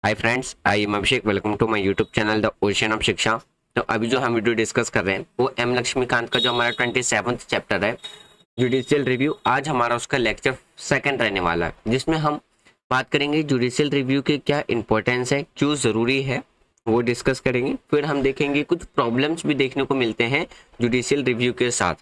Hi friends, I am Abhishek. Welcome to my YouTube channel the ocean of Shiksha. तो अभी जो हम वीडियो डिस्कस कर रहे हैं वो एम लक्ष्मीकांत का जो हमारा 27th चैप्टर है जुडिशियल रिव्यू। आज हमारा उसका लेक्चर सेकंड रहने वाला है, जिसमें हम बात करेंगे जुडिशियल रिव्यू के क्या इंपॉर्टेंस है, क्यों ज़रूरी है, वो डिस्कस करेंगे। फिर हम देखेंगे कुछ प्रॉब्लम्स भी देखने को मिलते हैं जुडिशियल रिव्यू के साथ,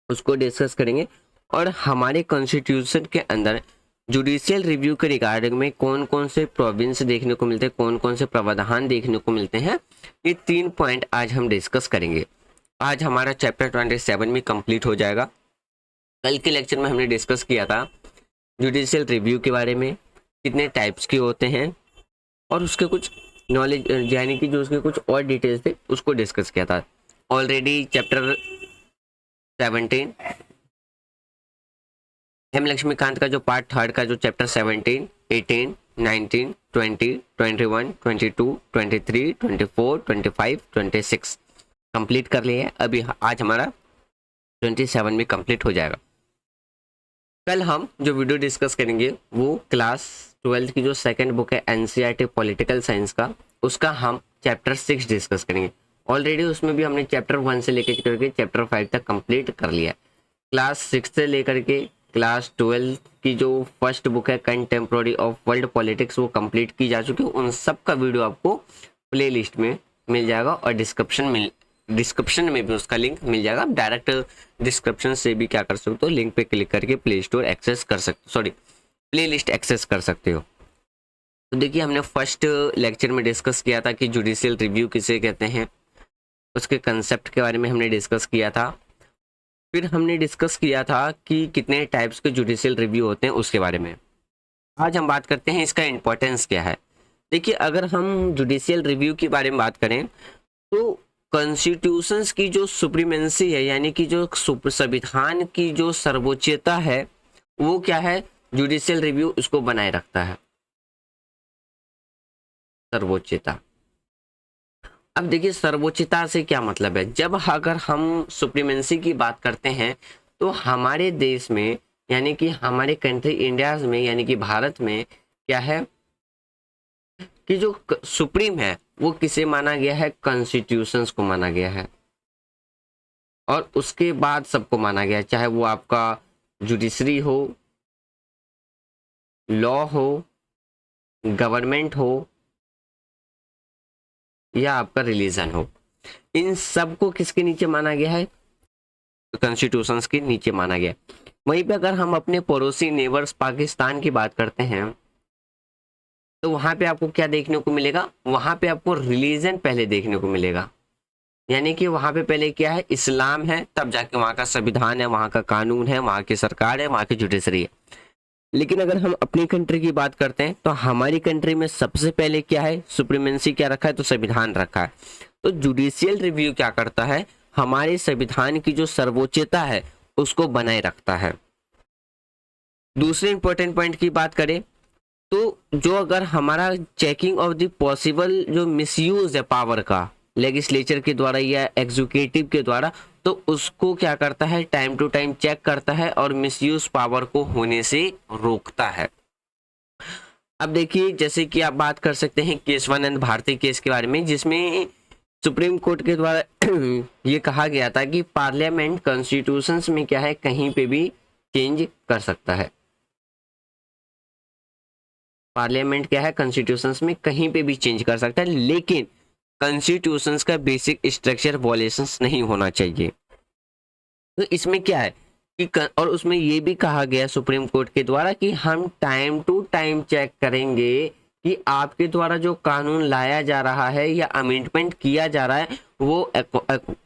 उसको डिस्कस करेंगे। और हमारे कॉन्स्टिट्यूशन के अंदर जुडिशियल रिव्यू के रिगार्डिंग में कौन कौन से प्रोविंस देखने को मिलते हैं, कौन कौन से प्रावधान देखने को मिलते हैं, ये 3 पॉइंट आज हम डिस्कस करेंगे। आज हमारा चैप्टर 27 में कंप्लीट हो जाएगा। कल के लेक्चर में हमने डिस्कस किया था जुडिशियल रिव्यू के बारे में, कितने टाइप्स के होते हैं और उसके कुछ नॉलेज यानी कि जो उसके कुछ और डिटेल्स थे उसको डिस्कस किया था। ऑलरेडी चैप्टर 17 एम लक्ष्मीकांत का जो पार्ट थर्ड का जो चैप्टर 17, 18, 19, 20, 21, 22, 23, 24, 25, 26 कंप्लीट कर लिए हैं। अभी आज हमारा 27 में कंप्लीट हो जाएगा। कल हम जो वीडियो डिस्कस करेंगे वो क्लास 12 की जो सेकंड बुक है एनसीईआरटी पॉलिटिकल साइंस का, उसका हम चैप्टर 6 डिस्कस करेंगे। ऑलरेडी उसमें भी हमने चैप्टर 1 से लेकर करके चैप्टर 5 तक कंप्लीट कर लिया है। क्लास 6 से लेकर के क्लास 12 की जो फर्स्ट बुक है कंटेम्प्रोरी ऑफ वर्ल्ड पॉलिटिक्स वो कंप्लीट की जा चुकी है। उन सब का वीडियो आपको प्लेलिस्ट में मिल जाएगा और डिस्क्रिप्शन में भी उसका लिंक मिल जाएगा। आप डायरेक्ट डिस्क्रिप्शन से भी क्या कर सकते हो, लिंक पे क्लिक करके प्ले स्टोर एक्सेस कर सकते, सॉरी प्लेलिस्ट एक्सेस कर सकते हो। तो देखिए, हमने फर्स्ट लेक्चर में डिस्कस किया था कि जुडिशियल रिव्यू किसे कहते हैं, उसके कंसेप्ट के बारे में हमने डिस्कस किया था। फिर हमने डिस्कस किया था कि कितने टाइप्स के जुडिशियल रिव्यू होते हैं उसके बारे में। आज हम बात करते हैं इसका इंपॉर्टेंस क्या है। देखिए, अगर हम जुडिशियल रिव्यू के बारे में बात करें तो कॉन्स्टिट्यूशंस की जो सुप्रीमेंसी है, यानी कि जो संविधान की जो सर्वोच्चता है, वो क्या है, जुडिशियल रिव्यू उसको बनाए रखता है, सर्वोच्चता। अब देखिए, सर्वोच्चता से क्या मतलब है। जब अगर हम सुप्रीमेंसी की बात करते हैं तो हमारे देश में यानी कि हमारे कंट्री इंडिया में यानी कि भारत में क्या है कि जो सुप्रीम है वो किसे माना गया है, कॉन्स्टिट्यूशंस को माना गया है। और उसके बाद सबको माना गया है, चाहे वो आपका जुडिशरी हो, लॉ हो, गवर्नमेंट हो या आपका रिलीजन हो, इन सबको किसके नीचे माना गया है, कॉन्स्टिट्यूशंस के नीचे माना गया। वहीं पे अगर हम अपने पड़ोसी नेबर्स पाकिस्तान की बात करते हैं तो वहां पे आपको क्या देखने को मिलेगा, वहां पे आपको रिलीजन पहले देखने को मिलेगा। यानी कि वहां पे पहले क्या है, इस्लाम है, तब जाके वहां का संविधान है, वहां का कानून है, वहां की सरकार है, वहां की जुडिशरी है। लेकिन अगर हम अपनी कंट्री की बात करते हैं तो हमारी कंट्री में सबसे पहले क्या है, सुप्रीमेंसी क्या रखा है, तो संविधान रखा है। तो जुडिशियल रिव्यू क्या करता है, हमारे संविधान की जो सर्वोच्चता है उसको बनाए रखता है। दूसरे इंपॉर्टेंट पॉइंट की बात करें तो जो अगर हमारा चेकिंग ऑफ द पॉसिबल जो मिसयूज है पावर का, लेजिस्लेचर के द्वारा या एग्जीक्यूटिव के द्वारा, तो उसको क्या करता है, टाइम टू टाइम चेक करता है और मिसयूज पावर को होने से रोकता है। अब देखिए, जैसे कि आप बात कर सकते हैं केशवानंद भारती केस के बारे में, जिसमें सुप्रीम कोर्ट के द्वारा ये कहा गया था कि पार्लियामेंट कॉन्स्टिट्यूशंस में क्या है, कहीं पे भी चेंज कर सकता है। पार्लियामेंट क्या है, कॉन्स्टिट्यूशंस में कहीं पे भी चेंज कर सकता है, लेकिन कॉन्स्टिट्यूशंस का बेसिक स्ट्रक्चर वॉयलेशंस नहीं होना चाहिए। तो इसमें क्या है कि और उसमें ये भी कहा गया सुप्रीम कोर्ट के द्वारा कि हम टाइम टू टाइम चेक करेंगे कि आपके द्वारा जो कानून लाया जा रहा है या अमेंडमेंट किया जा रहा है वो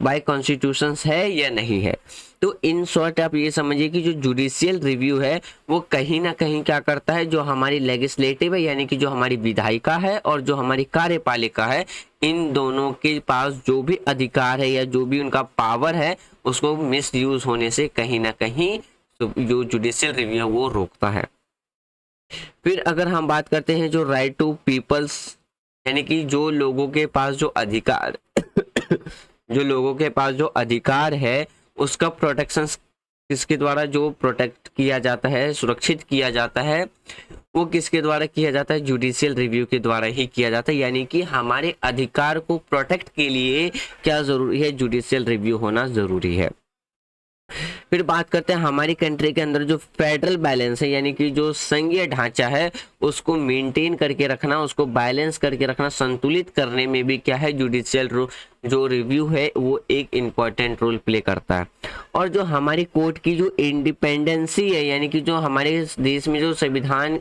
बाय कॉन्स्टिट्यूशंस है या नहीं है। तो इन शॉर्ट आप ये समझिए कि जो जुडिशियल रिव्यू है वो कहीं ना कहीं क्या करता है, जो हमारी लेजिस्लेटिव है यानी कि जो हमारी विधायिका है और जो हमारी कार्यपालिका है, इन दोनों के पास जो भी अधिकार है या जो भी उनका पावर है उसको मिस यूज होने से कहीं ना कहीं जो जुडिशियल रिव्यू है वो रोकता है। फिर अगर हम बात करते हैं जो राइट टू पीपल्स, यानी कि जो लोगों के पास जो अधिकार जो लोगों के पास जो अधिकार है उसका प्रोटेक्शन किसके द्वारा जो प्रोटेक्ट किया जाता है, सुरक्षित किया जाता है, वो किसके द्वारा किया जाता है, जुडिशियल रिव्यू के द्वारा ही किया जाता है। यानी कि हमारे अधिकार को प्रोटेक्ट के लिए क्या जरूरी है, जुडिशियल रिव्यू होना जरूरी है। फिर बात करते हैं हमारी कंट्री के अंदर जो फेडरल बैलेंस है, यानी कि जो संघीय ढांचा है उसको मेंटेन करके रखना, उसको बैलेंस करके रखना, संतुलित करने में भी क्या है, जुडिशियल जो रिव्यू है वो एक इम्पॉर्टेंट रोल प्ले करता है। और जो हमारी कोर्ट की जो इंडिपेंडेंसी है, यानी कि जो हमारे देश में जो संविधान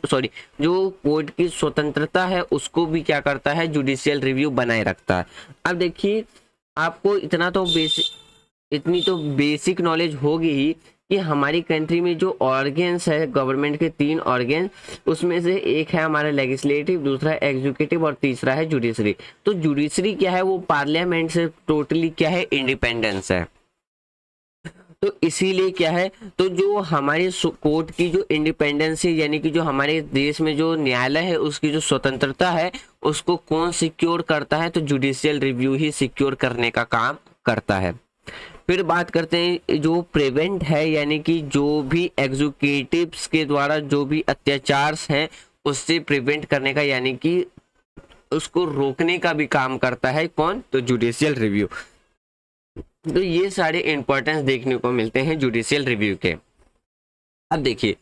जो कोर्ट की स्वतंत्रता है उसको भी क्या करता है, जुडिशियल रिव्यू बनाए रखता है। अब देखिए आपको इतनी तो बेसिक नॉलेज होगी ही कि हमारी कंट्री में जो ऑर्गन्स है गवर्नमेंट के, 3 ऑर्गन, उसमें से एक है हमारा लेजिस्लेटिव, दूसरा एग्जीक्यूटिव और तीसरा है जुडिशरी। तो जुडिशरी क्या है, वो पार्लियामेंट से टोटली क्या है, इंडिपेंडेंस है। तो इसीलिए क्या है, तो जो हमारे कोर्ट की जो इंडिपेंडेंस है, यानी कि जो हमारे देश में जो न्यायालय है उसकी जो स्वतंत्रता है उसको कौन सिक्योर करता है, तो जुडिशियल रिव्यू ही सिक्योर करने का काम करता है। फिर बात करते हैं जो प्रिवेंट है, यानी कि जो भी एग्जीक्यूटिव्स के द्वारा जो भी अत्याचार हैं उससे प्रिवेंट करने का, यानी कि उसको रोकने का भी काम करता है कौन, तो जुडिशियल रिव्यू। तो ये सारे इंपॉर्टेंस देखने को मिलते हैं जुडिशियल रिव्यू के। अब देखिए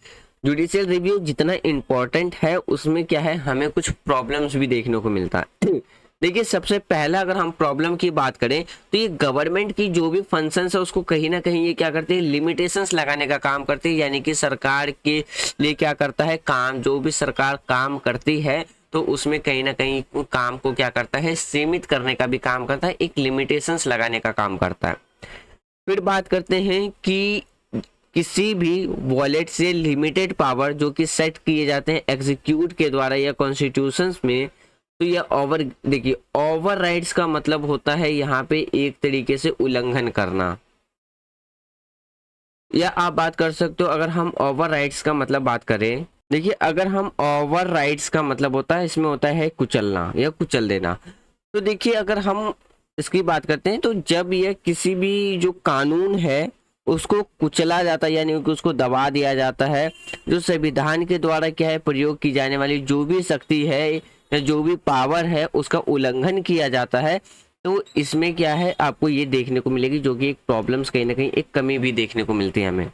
जुडिशियल रिव्यू जितना इंपॉर्टेंट है उसमें क्या है, हमें कुछ प्रॉब्लम्स भी देखने को मिलता है। देखिए सबसे पहला अगर हम प्रॉब्लम की बात करें तो ये गवर्नमेंट की जो भी फंक्शंस है उसको कहीं ना कहीं ये क्या करते हैं, लिमिटेशंस लगाने का काम करते हैं। यानी कि सरकार के लिए क्या करता है काम, जो भी सरकार काम करती है तो उसमें कहीं ना कहीं काम को क्या करता है, सीमित करने का भी काम करता है, एक लिमिटेशंस लगाने का काम करता है। फिर बात करते हैं कि किसी भी वॉलेट से लिमिटेड पावर जो कि सेट किए जाते हैं एग्जीक्यूट के द्वारा या कॉन्स्टिट्यूशंस में, तो यह देखिए ओवर राइट्स का मतलब होता है यहाँ पे एक तरीके से उल्लंघन करना, या आप बात कर सकते हो अगर हम ओवर राइट्स का मतलब बात करें, देखिए अगर हम ओवर राइट्स का मतलब होता है इसमें होता है कुचलना या कुचल देना। तो देखिए अगर हम इसकी बात करते हैं तो जब यह किसी भी जो कानून है उसको कुचला जाता है, यानी कि उसको दबा दिया जाता है, जो संविधान के द्वारा क्या है प्रयोग की जाने वाली जो भी शक्ति है या जो भी पावर है उसका उल्लंघन किया जाता है, तो इसमें क्या है आपको ये देखने को मिलेगी जो कि एक प्रॉब्लम्स कहीं ना कहीं एक कमी भी देखने को मिलती है हमें।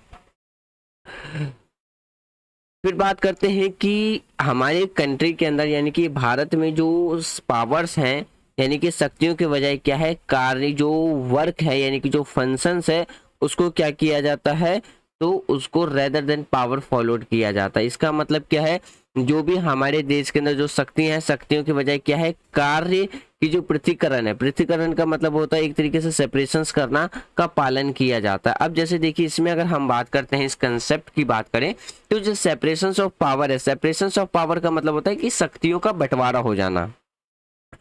फिर बात करते हैं कि हमारे कंट्री के अंदर यानी कि भारत में जो पावर्स हैं यानी कि शक्तियों के बजाय क्या है, कार्य जो वर्क है यानी कि जो फंक्शंस है उसको क्या किया जाता है, तो उसको रेदर देन पावर फॉलोड किया जाता है। इसका मतलब क्या है, जो भी हमारे देश के अंदर जो शक्तियां हैं शक्तियों के बजाय क्या है, कार्य की जो पृथकीकरण है, पृथकीकरण का मतलब होता है एक तरीके से सेपरेशंस करना का पालन किया जाता है। अब जैसे देखिए इसमें अगर हम बात करते हैं इस कंसेप्ट की बात करें तो जो सेपरेशंस ऑफ पावर है, सेपरेशंस ऑफ पावर का मतलब होता है कि शक्तियों का बंटवारा हो जाना,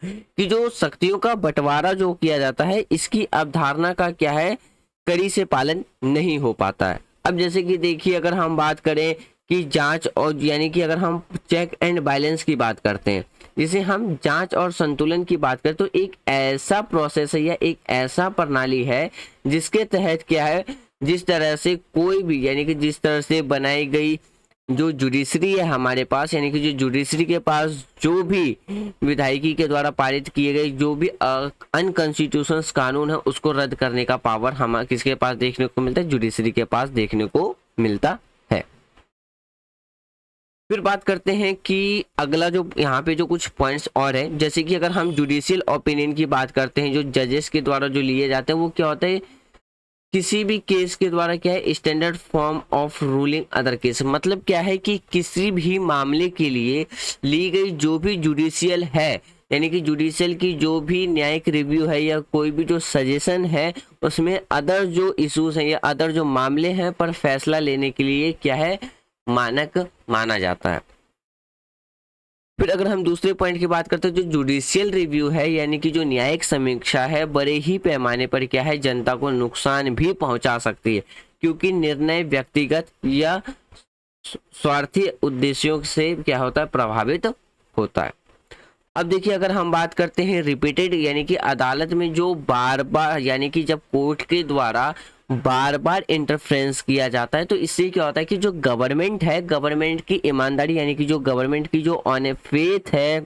कि जो शक्तियों का बंटवारा जो किया जाता है इसकी अवधारणा का क्या है, कड़ी से पालन नहीं हो पाता है। अब जैसे कि देखिए अगर हम बात करें कि जांच और यानी कि अगर हम चेक एंड बैलेंस की बात करते हैं, जिसे हम जांच और संतुलन की बात करें तो एक ऐसा प्रोसेस है या एक ऐसा प्रणाली है जिसके तहत क्या है, जिस तरह से कोई भी यानी कि जिस तरह से बनाई गई जो जुडिशरी है हमारे पास, यानी कि जो जुडिशरी के पास जो भी विधायिकी के द्वारा पारित किए गए जो भी अनकॉन्स्टिट्यूशनल कानून है उसको रद्द करने का पावर हम किसके पास देखने को मिलता है, जुडिशरी के पास देखने को मिलता है। फिर बात करते हैं कि अगला जो यहाँ पे जो कुछ पॉइंट्स और है, जैसे कि अगर हम जुडिशियल ओपिनियन की बात करते हैं जो जजेस के द्वारा जो लिए जाते हैं वो क्या होता है, किसी भी केस के द्वारा क्या है, standard form of ruling other case, मतलब क्या है कि किसी भी मामले के लिए ली गई जो भी जुडिशियल है यानी कि जुडिशियल की जो भी न्यायिक रिव्यू है या कोई भी जो सजेशन है उसमें अदर जो इश्यूज हैं या अदर जो मामले हैं पर फैसला लेने के लिए क्या है, मानक माना जाता है। फिर अगर हम दूसरे पॉइंट की बात करते हैं जो जुडिशियल रिव्यू है यानी कि जो न्यायिक समीक्षा है बड़े ही पैमाने पर क्या है, जनता को नुकसान भी पहुंचा सकती है क्योंकि निर्णय व्यक्तिगत या स्वार्थी उद्देश्यों से क्या होता है, प्रभावित होता है। अब देखिए अगर हम बात करते हैं रिपीटेड यानी कि अदालत में जो बार बार यानी कि जब कोर्ट के द्वारा बार बार इंटरफ्रेंस किया जाता है। तो इससे क्या होता है कि जो गवर्नमेंट है, गवर्नमेंट की ईमानदारी यानी कि जो गवर्नमेंट की जो ऑन फेथ है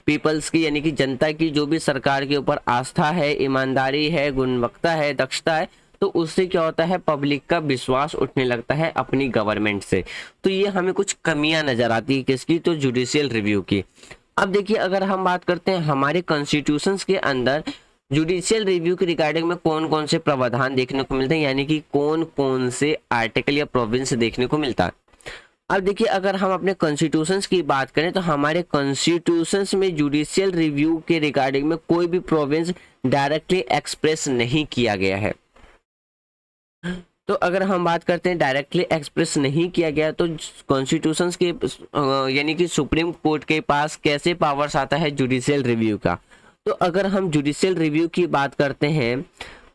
पीपल्स की, यानी कि जनता की जो भी सरकार के ऊपर आस्था है, ईमानदारी है, गुणवत्ता है, दक्षता है, तो उससे क्या होता है पब्लिक का विश्वास उठने लगता है अपनी गवर्नमेंट से। तो ये हमें कुछ कमियां नजर आती है किसकी, तो जुडिशियल रिव्यू की। अब देखिए अगर हम बात करते हैं हमारे कॉन्स्टिट्यूशंस के अंदर जुडिशियल रिव्यू के रिगार्डिंग में कौन कौन से प्रावधान देखने को मिलते हैं, यानी कि कौन कौन से आर्टिकल या प्रोविंस देखने को मिलता है। अब देखिए अगर हम अपने कॉन्स्टिट्यूशंस की बात करें तो हमारे कॉन्स्टिट्यूशंस में जुडिशियल रिव्यू के रिगार्डिंग में कोई भी प्रोविंस डायरेक्टली एक्सप्रेस नहीं किया गया है। तो अगर हम बात करते हैं डायरेक्टली एक्सप्रेस नहीं किया गया तो कॉन्स्टिट्यूशंस के यानी कि सुप्रीम कोर्ट के पास कैसे पावर्स आता है जुडिशियल रिव्यू का। तो अगर हम जुडिशियल रिव्यू की बात करते हैं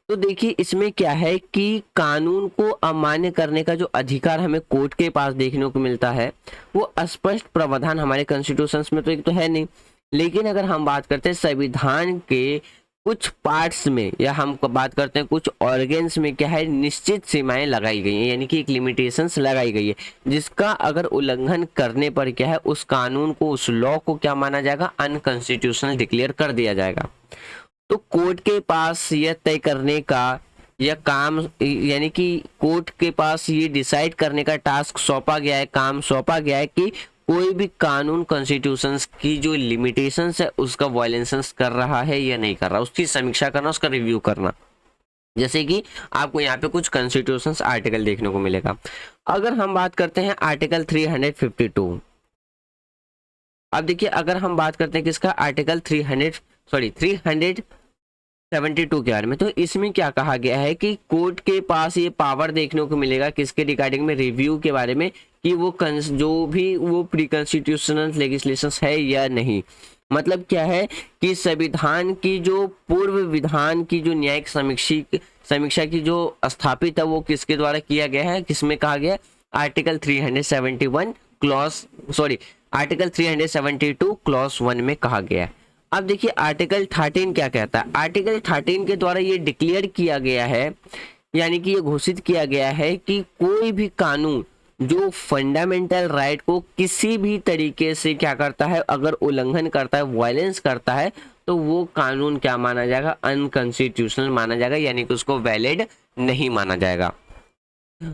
तो देखिए इसमें क्या है कि कानून को अमान्य करने का जो अधिकार हमें कोर्ट के पास देखने को मिलता है वो स्पष्ट प्रावधान हमारे कॉन्स्टिट्यूशंस में तो एक तो है नहीं, लेकिन अगर हम बात करते हैं संविधान के कुछ पार्ट्स में या हम बात करते हैं कुछ ऑर्गेन्स में क्या है निश्चित सीमाएं लगाई गई हैं, यानी कि एक लिमिटेशंस लगाई गई है जिसका अगर उल्लंघन करने पर क्या है उस कानून को, उस लॉ को क्या माना जाएगा, अनकॉन्स्टिट्यूशनल डिक्लेयर कर दिया जाएगा। तो कोर्ट के पास यह तय करने का यह काम, यानी कि कोर्ट के पास ये डिसाइड करने का टास्क सौंपा गया है, काम सौंपा गया है कि कोई भी कानून कॉन्स्टिट्यूशंस की जो लिमिटेशंस है उसका वायलेशंस कर रहा है या नहीं कर रहा, उसकी समीक्षा करना, उसका रिव्यू करना। जैसे कि आपको यहाँ पे कुछ कॉन्स्टिट्यूशंस आर्टिकल देखने को मिलेगा। अगर हम बात करते हैं आर्टिकल 352, अब देखिए अगर हम बात करते हैं किसका, आर्टिकल 372 के बारे में, तो इसमें क्या कहा गया है कि कोर्ट के पास ये पावर देखने को मिलेगा किसके रिगार्डिंग में, रिव्यू के बारे में, कि वो जो भी वो प्री कॉन्स्टिट्यूशनल लेजिस्लेशंस है या नहीं। मतलब क्या है कि संविधान की जो पूर्व विधान की जो न्यायिक समीक्षा की जो स्थापित है वो किसके द्वारा किया गया है, किसमें कहा गया, आर्टिकल 371 आर्टिकल 372 क्लॉज 1 में कहा गया है। अब देखिए आर्टिकल 13 क्या कहता है, आर्टिकल 13 के द्वारा ये डिक्लेयर किया गया है, यानी कि ये घोषित किया गया है कि कोई भी कानून जो फंडामेंटल राइट को किसी भी तरीके से क्या करता है, अगर उल्लंघन करता है, वायलेंस करता है, तो वो कानून क्या माना जाएगा, अनकॉन्स्टिट्यूशनल माना जाएगा, यानी कि उसको वैलिड नहीं माना जाएगा।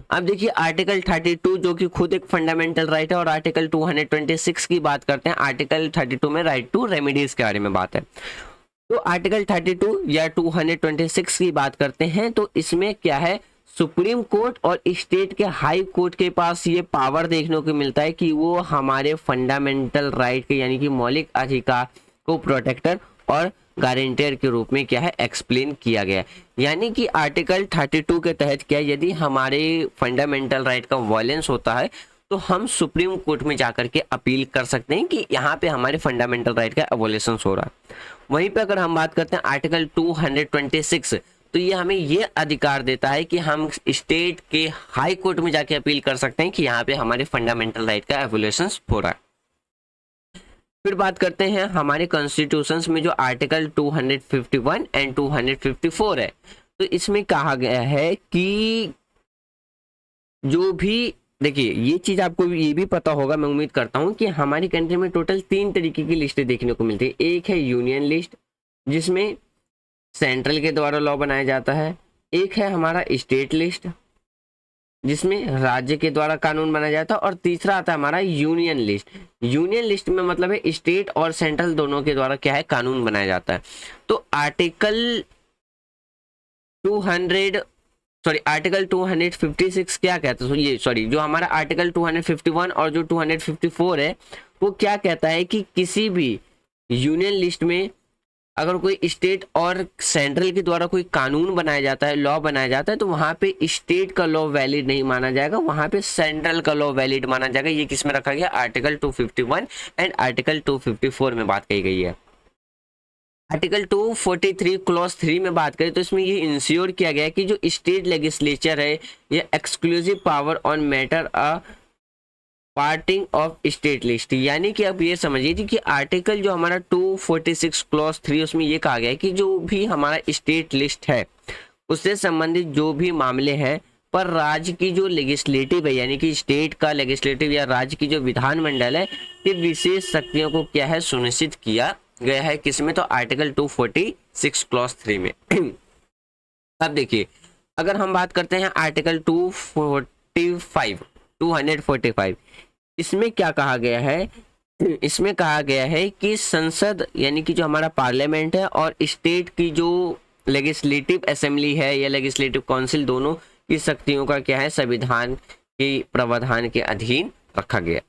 अब देखिए आर्टिकल 32 जो कि खुद एक फंडामेंटल राइट है, और आर्टिकल 226 की बात करते हैं, आर्टिकल 32 में राइट टू रेमेडीज के बारे में बात है। तो आर्टिकल 32 या 226 की बात करते हैं तो इसमें क्या है, सुप्रीम कोर्ट और स्टेट के हाई कोर्ट के पास ये पावर देखने को मिलता है कि वो हमारे फंडामेंटल राइट के, यानी कि मौलिक अधिकार को प्रोटेक्टर और गारंटर के रूप में क्या है एक्सप्लेन किया गया है। यानी कि आर्टिकल 32 के तहत क्या, यदि हमारे फंडामेंटल राइट का वायलेंस होता है तो हम सुप्रीम कोर्ट में जाकर के अपील कर सकते हैं कि यहाँ पे हमारे फंडामेंटल राइट का एवोल्यूशन हो रहा है। वहीं पे अगर हम बात करते हैं आर्टिकल 226, तो ये हमें ये अधिकार देता है कि हम स्टेट के हाई कोर्ट में जाके अपील कर सकते हैं कि यहाँ पे हमारे फंडामेंटल राइट का एवोल्यूशन हो रहा है। फिर बात करते हैं हमारे कॉन्स्टिट्यूशंस में जो आर्टिकल 251 एंड 254 है, तो इसमें कहा गया है कि जो भी, देखिए ये चीज आपको ये भी पता होगा, मैं उम्मीद करता हूं कि हमारी कंट्री में टोटल 3 तरीके की लिस्टें देखने को मिलती है। एक है यूनियन लिस्ट जिसमें सेंट्रल के द्वारा लॉ बनाया जाता है, एक है हमारा स्टेट लिस्ट जिसमें राज्य के द्वारा कानून बनाया जाता है, और तीसरा आता है हमारा यूनियन लिस्ट। यूनियन लिस्ट में मतलब है स्टेट और सेंट्रल दोनों के द्वारा क्या है कानून बनाया जाता है। तो आर्टिकल 256 क्या कहता है, जो हमारा आर्टिकल 251 और जो 254 है वो क्या कहता है कि किसी भी यूनियन लिस्ट में अगर कोई स्टेट और सेंट्रल के द्वारा कोई कानून बनाया जाता है, लॉ बनाया जाता है, तो वहां पे स्टेट का लॉ वैलिड नहीं माना जाएगा, वहां पे सेंट्रल का लॉ वैलिड माना जाएगा। ये किस में रखा गया, आर्टिकल 251 एंड आर्टिकल 254 में बात कही गई है। आर्टिकल 243 क्लॉज 3 में बात करें तो इसमें ये इंश्योर किया गया है कि जो स्टेट लेजिस्लेचर है ये exclusive power on matter a parting of state list, यानी कि अब ये समझिए कि आर्टिकल जो हमारा 246 क्लॉज 3 उसमें ये कहा गया है कि जो भी हमारा स्टेट लिस्ट है उससे संबंधित जो भी मामले हैं पर राज्य की जो लेजिस्लेटिव है यानी कि स्टेट का लेजिस्लेटिव या राज्य की जो विधानमंडल है कि विशेष शक्तियों को क्या है सुनिश्चित किया गया है किसमें, तो आर्टिकल 246 क्लॉज 3 में। अब देखिए अगर हम बात करते हैं आर्टिकल 245 इसमें क्या कहा गया है, इसमें कहा गया है कि संसद यानी कि जो हमारा पार्लियामेंट है और स्टेट की जो लेजिस्लेटिव असेंबली है या लेजिस्लेटिव काउंसिल दोनों की शक्तियों का क्या है संविधान के प्रावधान के अधीन रखा गया।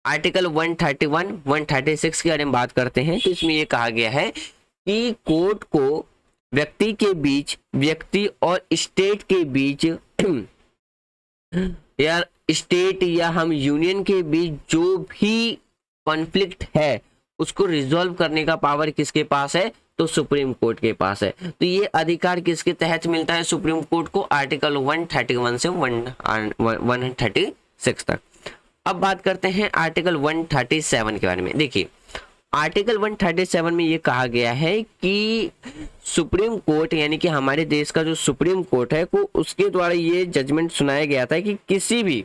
आर्टिकल 131 136 के बारे में बात करते हैं तो इसमें यह कहा गया है कि कोर्ट को व्यक्ति के बीच, व्यक्ति और स्टेट के बीच या स्टेट या हम यूनियन के बीच जो भी कॉन्फ्लिक्ट है उसको रिजॉल्व करने का पावर किसके पास है, तो सुप्रीम कोर्ट के पास है। तो ये अधिकार किसके तहत मिलता है सुप्रीम कोर्ट को, आर्टिकल 131 से 136 तक। अब बात करते हैं आर्टिकल 137 के बारे में। देखिए आर्टिकल 137 में ये कहा गया है कि सुप्रीम कोर्ट यानी कि हमारे देश का जो सुप्रीम कोर्ट है को उसके द्वारा ये जजमेंट सुनाया गया था कि किसी भी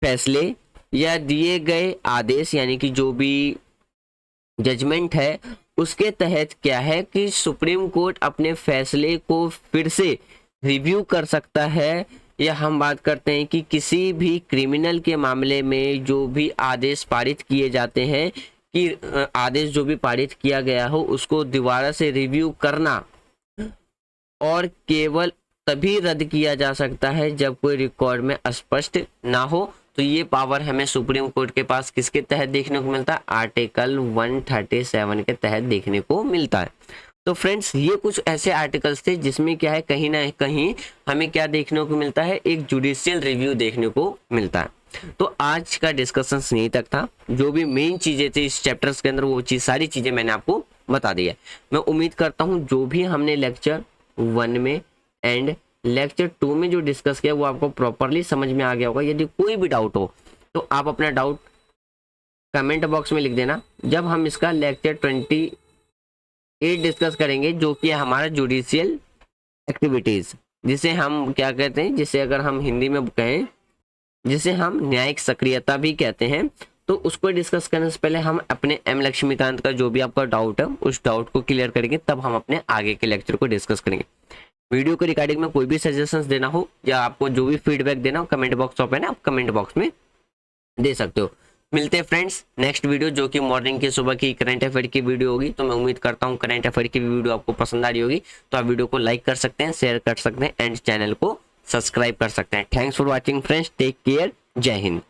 फैसले या दिए गए आदेश यानी कि जो भी जजमेंट है उसके तहत क्या है कि सुप्रीम कोर्ट अपने फैसले को फिर से रिव्यू कर सकता है, या हम बात करते हैं कि किसी भी क्रिमिनल के मामले में जो भी आदेश पारित किए जाते हैं कि आदेश जो भी पारित किया गया हो उसको दोबारा से रिव्यू करना और केवल तभी रद्द किया जा सकता है जब कोई रिकॉर्ड में स्पष्ट ना हो। तो ये पावर हमें सुप्रीम कोर्ट के पास किसके तहत देखने को मिलता है, आर्टिकल 137 के तहत देखने को मिलता है। तो फ्रेंड्स ये कुछ ऐसे आर्टिकल्स थे जिसमें क्या है कहीं ना कहीं हमें क्या देखने को मिलता है, एक जुडिशियल रिव्यू देखने को मिलता है। तो आज का डिस्कशन यहीं तक था। जो भी मेन चीजें थी इस चैप्टर्स के अंदर वो सारी चीजें मैंने आपको बता दी है। मैं उम्मीद करता हूँ जो भी हमने लेक्चर 1 में एंड लेक्चर 2 में जो डिस्कस किया वो आपको प्रॉपरली समझ में आ गया होगा। यदि कोई भी डाउट हो तो आप अपना डाउट कमेंट बॉक्स में लिख देना। जब हम इसका लेक्चर 28 डिस्कस करेंगे जो कि हमारा जुडिशियल एक्टिविटीज, जिसे हम क्या कहते हैं, जिसे अगर हम हिंदी में कहें जिसे हम न्यायिक सक्रियता भी कहते हैं, तो उसको डिस्कस करने से पहले हम अपने एम लक्ष्मीकांत का जो भी आपका डाउट है उस डाउट को क्लियर करेंगे, तब हम अपने आगे के लेक्चर को डिस्कस करेंगे। वीडियो को रिगार्डिंग में कोई भी सजेशंस देना हो या आपको जो भी फीडबैक देना हो कमेंट बॉक्स ओपन है, आप कमेंट बॉक्स में दे सकते हो। मिलते हैं फ्रेंड्स नेक्स्ट वीडियो जो कि मॉर्निंग की सुबह की करंट अफेयर की वीडियो होगी। तो मैं उम्मीद करता हूँ करंट अफेयर की वीडियो आपको पसंद आ रही होगी, तो आप वीडियो को लाइक कर सकते हैं, शेयर कर सकते हैं एंड चैनल को सब्सक्राइब कर सकते हैं। Thanks for watching friends, take care, जय हिंद।